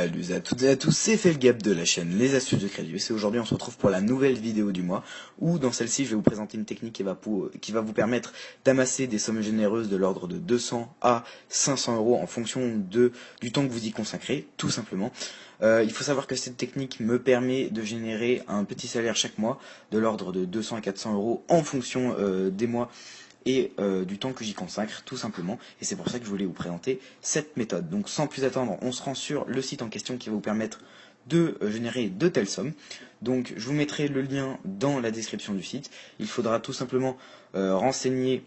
Salut à toutes et à tous, c'est Felgap de la chaîne Les Astuces de Crédius et aujourd'hui on se retrouve pour la nouvelle vidéo du mois où dans celle-ci je vais vous présenter une technique qui va vous permettre d'amasser des sommes généreuses de l'ordre de 200 à 500 euros en fonction du temps que vous y consacrez, tout simplement. Il faut savoir que cette technique me permet de générer un petit salaire chaque mois de l'ordre de 200 à 400 euros en fonction des mois et du temps que j'y consacre, tout simplement. Et c'est pour ça que je voulais vous présenter cette méthode. Donc sans plus attendre, on se rend sur le site en question qui va vous permettre de générer de telles sommes. Donc je vous mettrai le lien dans la description du site. Il faudra tout simplement renseigner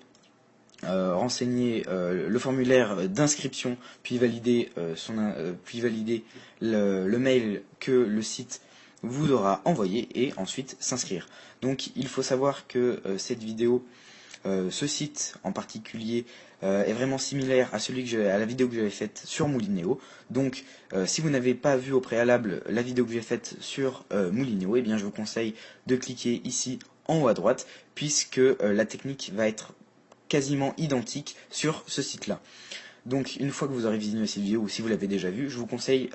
le formulaire d'inscription, puis valider, le mail que le site vous aura envoyé et ensuite s'inscrire. Donc il faut savoir que cette vidéo, ce site en particulier est vraiment similaire à la vidéo que j'avais faite sur Moulinéo. Donc si vous n'avez pas vu au préalable la vidéo que j'ai faite sur Moulinéo, eh bien je vous conseille de cliquer ici en haut à droite, puisque la technique va être quasiment identique sur ce site là. Donc une fois que vous aurez visionné cette vidéo, ou si vous l'avez déjà vue, je vous conseille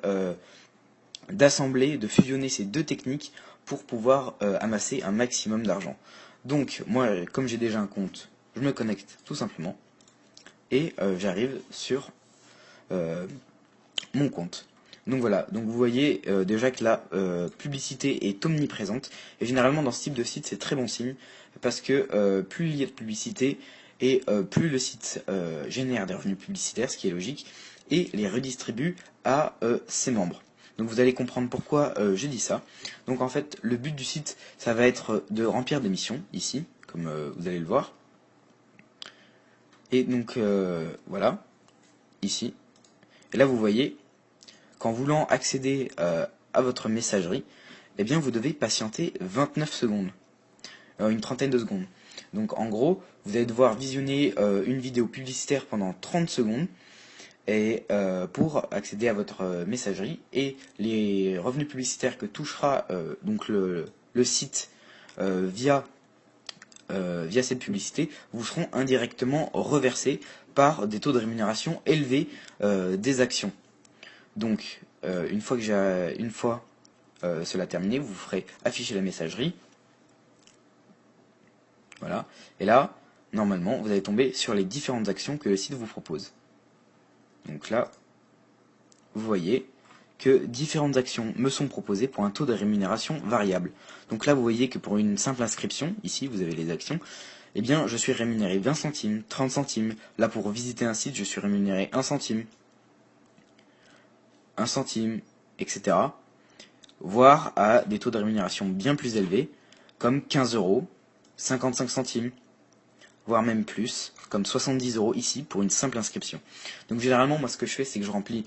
d'assembler, de fusionner ces deux techniques pour pouvoir amasser un maximum d'argent. Donc moi, comme j'ai déjà un compte, je me connecte tout simplement et j'arrive sur mon compte. Donc voilà, donc vous voyez déjà que la publicité est omniprésente et généralement dans ce type de site c'est très bon signe parce que plus il y a de publicité et plus le site génère des revenus publicitaires, ce qui est logique, et les redistribue à ses membres. Donc vous allez comprendre pourquoi je dis ça. Donc en fait, le but du site, ça va être de remplir des missions, ici, comme vous allez le voir. Et donc voilà, ici. Et là vous voyez, qu'en voulant accéder à votre messagerie, eh bien vous devez patienter 29 secondes, une trentaine de secondes. Donc en gros, vous allez devoir visionner une vidéo publicitaire pendant 30 secondes, et pour accéder à votre messagerie, et les revenus publicitaires que touchera donc le site via cette publicité vous seront indirectement reversés par des taux de rémunération élevés des actions. Donc une fois cela terminé, vous ferez afficher la messagerie. Voilà. Et là, normalement, vous allez tomber sur les différentes actions que le site vous propose. Donc là, vous voyez que différentes actions me sont proposées pour un taux de rémunération variable. Donc là, vous voyez que pour une simple inscription, ici, vous avez les actions, eh bien, je suis rémunéré 20 centimes, 30 centimes. Là, pour visiter un site, je suis rémunéré 1 centime, 1 centime, etc. Voire à des taux de rémunération bien plus élevés, comme 15 euros, 55 centimes, voire même plus, comme 70 euros ici pour une simple inscription. Donc généralement, moi ce que je fais, c'est que je remplis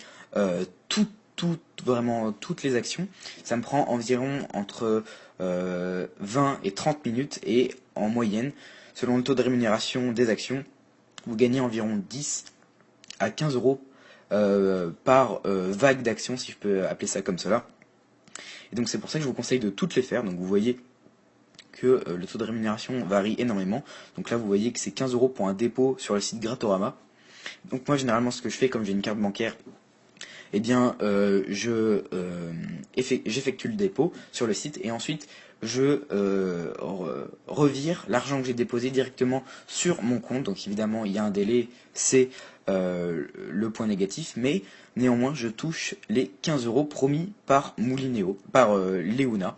vraiment toutes les actions. Ça me prend environ entre 20 et 30 minutes, et en moyenne, selon le taux de rémunération des actions, vous gagnez environ 10 à 15 euros par vague d'actions, si je peux appeler ça comme cela. Et donc c'est pour ça que je vous conseille de toutes les faire. Donc vous voyez que le taux de rémunération varie énormément. Donc là vous voyez que c'est 15 euros pour un dépôt sur le site Gratorama. Donc moi généralement ce que je fais, comme j'ai une carte bancaire, eh bien j'effectue le dépôt sur le site et ensuite je revire l'argent que j'ai déposé directement sur mon compte. Donc évidemment il y a un délai, c'est le point négatif, mais néanmoins je touche les 15 euros promis par Moulinéo, par Léouna.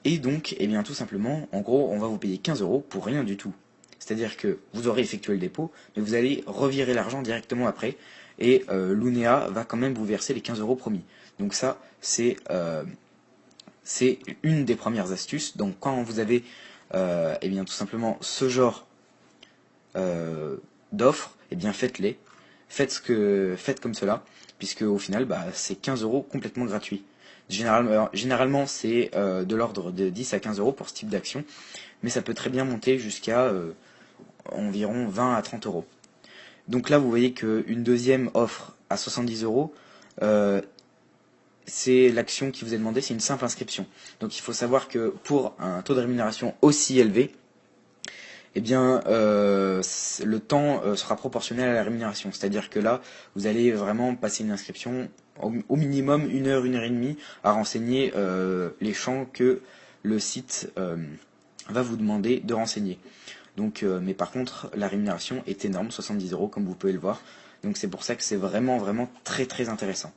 Et donc, eh bien, tout simplement, en gros, on va vous payer 15 euros pour rien du tout. C'est-à-dire que vous aurez effectué le dépôt, mais vous allez revirer l'argent directement après, et Lunéa va quand même vous verser les 15 euros promis. Donc ça, c'est une des premières astuces. Donc quand vous avez, eh bien, tout simplement ce genre d'offres, eh bien, faites-les. Faites comme cela, puisque au final, bah, c'est 15 euros complètement gratuit. Généralement c'est de l'ordre de 10 à 15 euros pour ce type d'action, mais ça peut très bien monter jusqu'à environ 20 à 30 euros. Donc là vous voyez qu'une deuxième offre à 70 euros, c'est l'action qui vous est demandée, c'est une simple inscription. Donc il faut savoir que pour un taux de rémunération aussi élevé, eh bien, le temps sera proportionnel à la rémunération. C'est-à-dire que là, vous allez vraiment passer une inscription au minimum 1 heure et demie à renseigner les champs que le site va vous demander de renseigner. Donc, mais par contre, la rémunération est énorme, 70 € comme vous pouvez le voir. Donc c'est pour ça que c'est vraiment très très intéressant.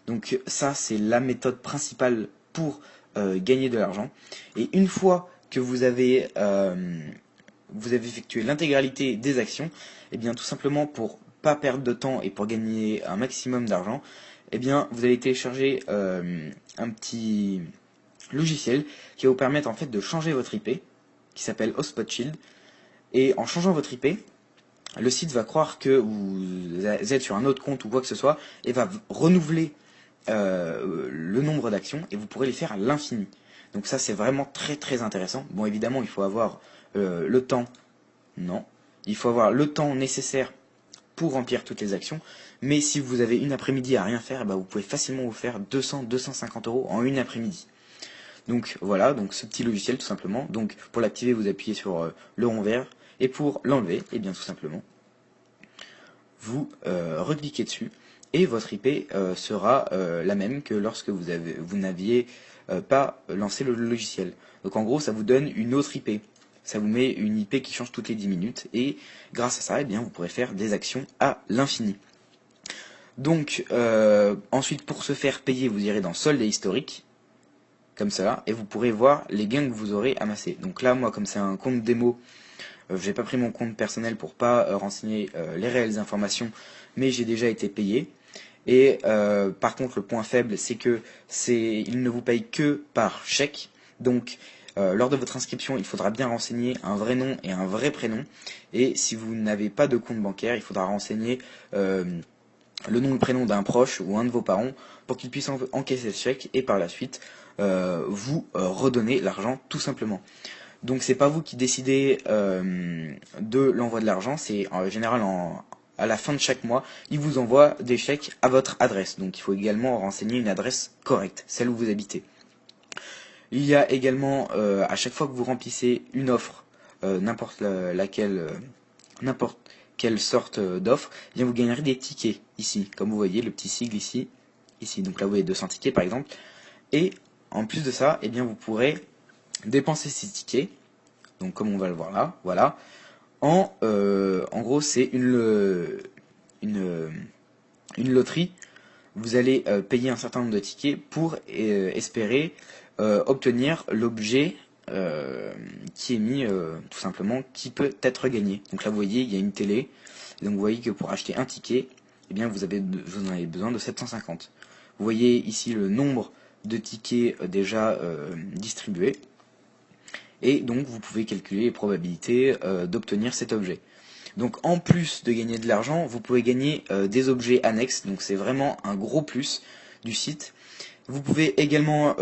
Donc ça, c'est la méthode principale pour gagner de l'argent. Et une fois que vous avez effectué l'intégralité des actions, et bien tout simplement pour pas perdre de temps et pour gagner un maximum d'argent, et bien vous allez télécharger un petit logiciel qui va vous permettre en fait de changer votre IP, qui s'appelle Hotspot Shield. Et en changeant votre IP, le site va croire que vous êtes sur un autre compte ou quoi que ce soit et va renouveler le nombre d'actions et vous pourrez les faire à l'infini. Donc ça, c'est vraiment très très intéressant. Bon, évidemment, il faut avoir le temps. Non, il faut avoir le temps nécessaire pour remplir toutes les actions. Mais si vous avez une après-midi à rien faire, bah, vous pouvez facilement vous faire 200-250 € en une après-midi. Donc voilà, donc ce petit logiciel tout simplement. Donc pour l'activer, vous appuyez sur le rond vert. Et pour l'enlever, et bien tout simplement, vous recliquez dessus et votre IP sera la même que lorsque vous n'aviez pas lancé le logiciel. Donc en gros, ça vous donne une autre IP. Ça vous met une IP qui change toutes les 10 minutes et grâce à ça, eh bien, vous pourrez faire des actions à l'infini. Donc ensuite, pour se faire payer, vous irez dans solde et historique, comme ça, et vous pourrez voir les gains que vous aurez amassés. Donc là, moi, comme c'est un compte démo, j'ai pas pris mon compte personnel pour pas renseigner les réelles informations, mais j'ai déjà été payé. Et par contre, le point faible, c'est que il ne vous paye que par chèque. Donc, lors de votre inscription, il faudra bien renseigner un vrai nom et un vrai prénom. Et si vous n'avez pas de compte bancaire, il faudra renseigner le nom et le prénom d'un proche ou un de vos parents pour qu'ils puissent encaisser le chèque et par la suite vous redonner l'argent tout simplement. Donc c'est pas vous qui décidez de l'envoi de l'argent, c'est en général à la fin de chaque mois, ils vous envoient des chèques à votre adresse. Donc il faut également renseigner une adresse correcte, celle où vous habitez. Il y a également, à chaque fois que vous remplissez une offre, n'importe quelle sorte d'offre, eh bien vous gagnerez des tickets ici, comme vous voyez le petit sigle ici. Donc là vous voyez 200 tickets par exemple. Et en plus de ça, eh bien vous pourrez dépenser ces tickets, donc comme on va le voir là, voilà, en gros c'est une loterie. Vous allez payer un certain nombre de tickets pour espérer obtenir l'objet qui est mis tout simplement, qui peut être gagné. Donc là vous voyez il y a une télé, et donc vous voyez que pour acheter un ticket, eh bien vous en avez besoin de 750. Vous voyez ici le nombre de tickets déjà distribués. Et donc vous pouvez calculer les probabilités d'obtenir cet objet. Donc en plus de gagner de l'argent, vous pouvez gagner des objets annexes, donc c'est vraiment un gros plus du site. Vous pouvez également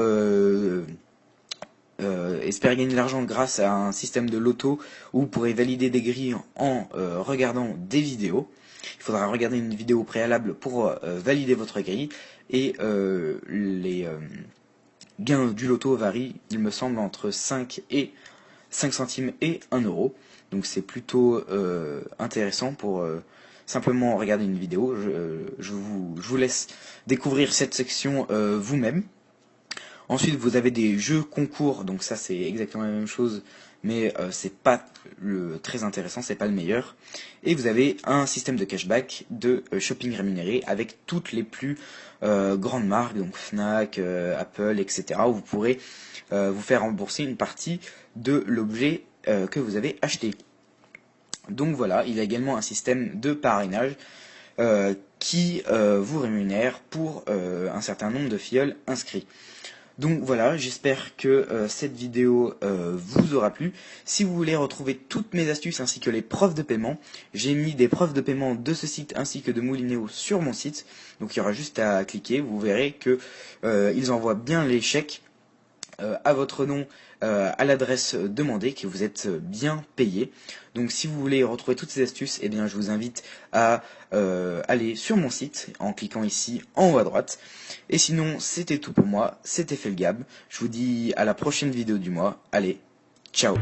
espérer gagner de l'argent grâce à un système de loto où vous pourrez valider des grilles en regardant des vidéos. Il faudra regarder une vidéo préalable pour valider votre grille et les gains du loto varient, il me semble, entre 5 centimes et 1 €. Donc c'est plutôt intéressant pour simplement regarder une vidéo. Je vous laisse découvrir cette section vous-même. Ensuite, vous avez des jeux concours, donc ça c'est exactement la même chose, mais c'est pas très intéressant, c'est pas le meilleur. Et vous avez un système de cashback de shopping rémunéré avec toutes les plus grandes marques, donc Fnac, Apple, etc., où vous pourrez vous faire rembourser une partie de l'objet que vous avez acheté. Donc voilà, il y a également un système de parrainage qui vous rémunère pour un certain nombre de filleuls inscrits. Donc voilà, j'espère que cette vidéo vous aura plu. Si vous voulez retrouver toutes mes astuces ainsi que les preuves de paiement, j'ai mis des preuves de paiement de ce site ainsi que de Moulinéo sur mon site. Donc il y aura juste à cliquer, vous verrez que ils envoient bien les chèques à votre nom, à l'adresse demandée, que vous êtes bien payé. Donc si vous voulez retrouver toutes ces astuces, eh bien, je vous invite à aller sur mon site en cliquant ici en haut à droite. Et sinon, c'était tout pour moi, c'était Felgab. Je vous dis à la prochaine vidéo du mois. Allez, ciao!